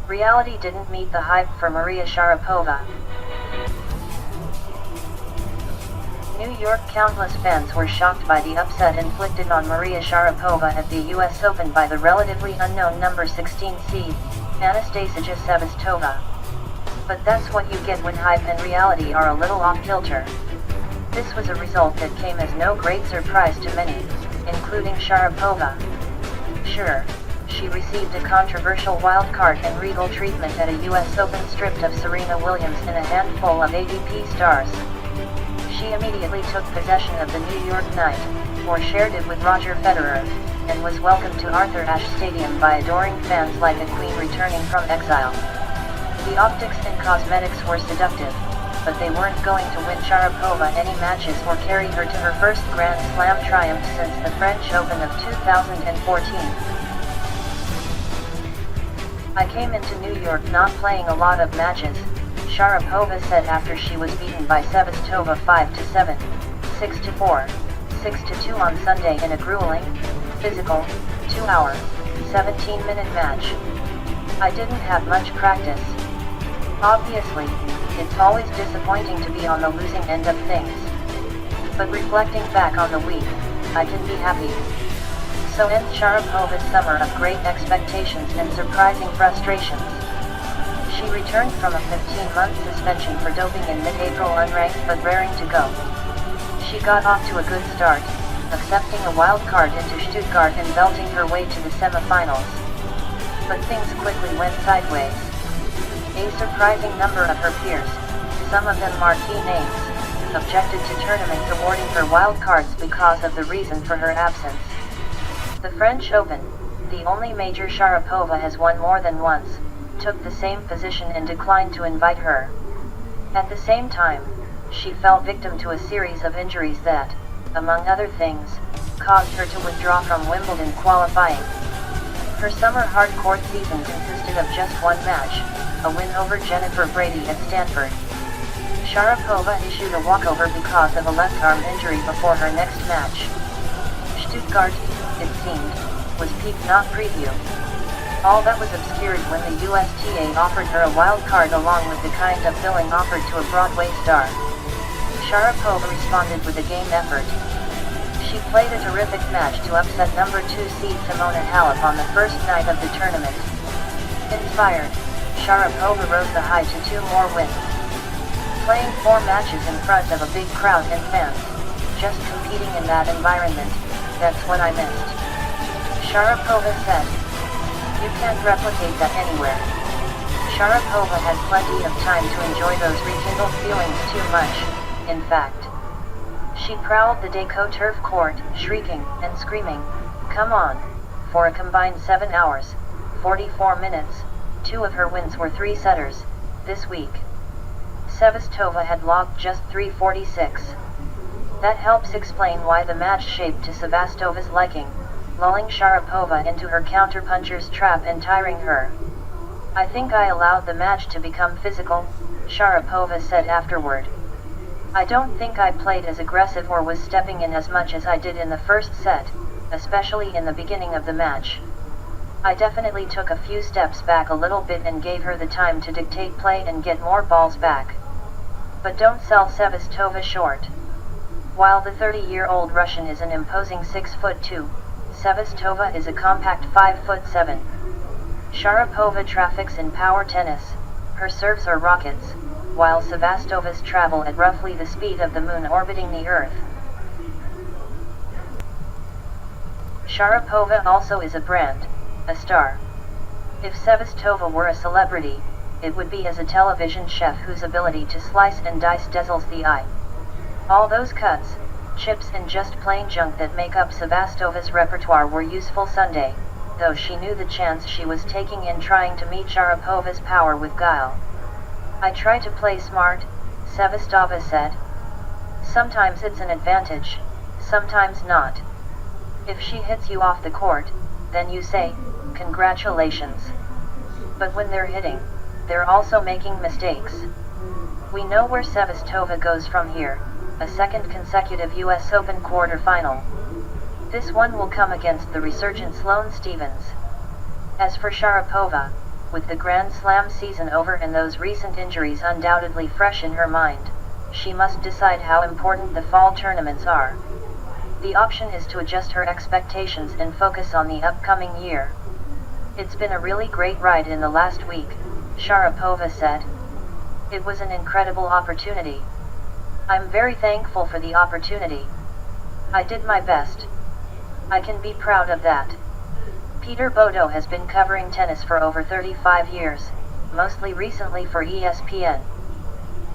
Reality didn't meet the hype for Maria Sharapova. New York countless fans were shocked by the upset inflicted on Maria Sharapova at the US Open by the relatively unknown number 16 seed, Anastasia Sevastova. But that's what you get when hype and reality are a little off-kilter. This was a result that came as no great surprise to many, including Sharapova. Sure, she received a controversial wildcard and regal treatment at a US Open stripped of Serena Williams and a handful of ATP stars. She immediately took possession of the New York night, or shared it with Roger Federer, and was welcomed to Arthur Ashe Stadium by adoring fans like a queen returning from exile. The optics and cosmetics were seductive, but they weren't going to win Sharapova any matches or carry her to her first Grand Slam triumph since the French Open of 2014. I came into New York not playing a lot of matches, Sharapova said after she was beaten by Sevastova 5-7, 6-4, 6-2 on Sunday in a grueling, physical, 2-hour, 17-minute match. I didn't have much practice. Obviously, it's always disappointing to be on the losing end of things. But reflecting back on the week, I can be happy. So ends Sharapova's summer of great expectations and surprising frustrations. She returned from a 15-month suspension for doping in mid-April unranked but raring to go. She got off to a good start, accepting a wild card into Stuttgart and belting her way to the semifinals. But things quickly went sideways. A surprising number of her peers, some of them marquee names, objected to tournaments awarding her wild cards because of the reason for her absence. The French Open, the only major Sharapova has won more than once, took the same position and declined to invite her. At the same time, she fell victim to a series of injuries that, among other things, caused her to withdraw from Wimbledon qualifying. Her summer hard-court season consisted of just one match, a win over Jennifer Brady at Stanford. Sharapova issued a walkover because of a left arm injury before her next match. Stuttgart, it seemed, was peak not preview. All that was obscured when the USTA offered her a wild card along with the kind of billing offered to a Broadway star. Sharapova responded with a game effort. She played a terrific match to upset number 2 seed Simona Halep on the first night of the tournament. Inspired, Sharapova rose the high to 2 more wins. Playing 4 matches in front of a big crowd and fans, just competing in that environment, that's what I missed. Sharapova said. You can't replicate that anywhere. Sharapova had plenty of time to enjoy those rekindled feelings too much, in fact. She prowled the Deco turf court, shrieking and screaming, "Come on!" for a combined 7 hours, 44 minutes. 2 of her wins were 3-setters, this week. Sevastova had logged just 3:46. That helps explain why the match shaped to Sevastova's liking, lulling Sharapova into her counterpuncher's trap and tiring her. I think I allowed the match to become physical, Sharapova said afterward. I don't think I played as aggressive or was stepping in as much as I did in the first set, especially in the beginning of the match. I definitely took a few steps back a little bit and gave her the time to dictate play and get more balls back. But don't sell Sevastova short. While the 30-year-old Russian is an imposing 6'2", Sevastova is a compact 5'7". Sharapova traffics in power tennis. Her serves are rockets, while Sevastova's travel at roughly the speed of the moon orbiting the Earth. Sharapova also is a brand, a star. If Sevastova were a celebrity, it would be as a television chef whose ability to slice and dice dazzles the eye. All those cuts, chips and just plain junk that make up Sevastova's repertoire were useful Sunday, though she knew the chance she was taking in trying to meet Sharapova's power with guile. I try to play smart, Sevastova said. Sometimes it's an advantage, sometimes not. If she hits you off the court, then you say, congratulations. But when they're hitting, they're also making mistakes. We know where Sevastova goes from here, a second consecutive US Open quarterfinal. This one will come against the resurgent Sloane Stephens. As for Sharapova, With the Grand Slam season over and those recent injuries undoubtedly fresh in her mind, she must decide how important the fall tournaments are. The option is to adjust her expectations and focus on the upcoming year. It's been a really great ride in the last week, Sharapova said. It was an incredible opportunity. I'm very thankful for the opportunity. I did my best. I can be proud of that. Peter Bodo has been covering tennis for over 35 years, mostly recently for ESPN.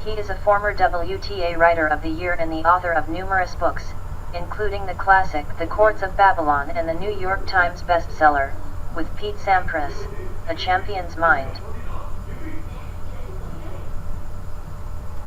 He is a former WTA Writer of the Year and the author of numerous books, including the classic The Courts of Babylon and the New York Times bestseller, With Pete Sampras, A Champion's Mind.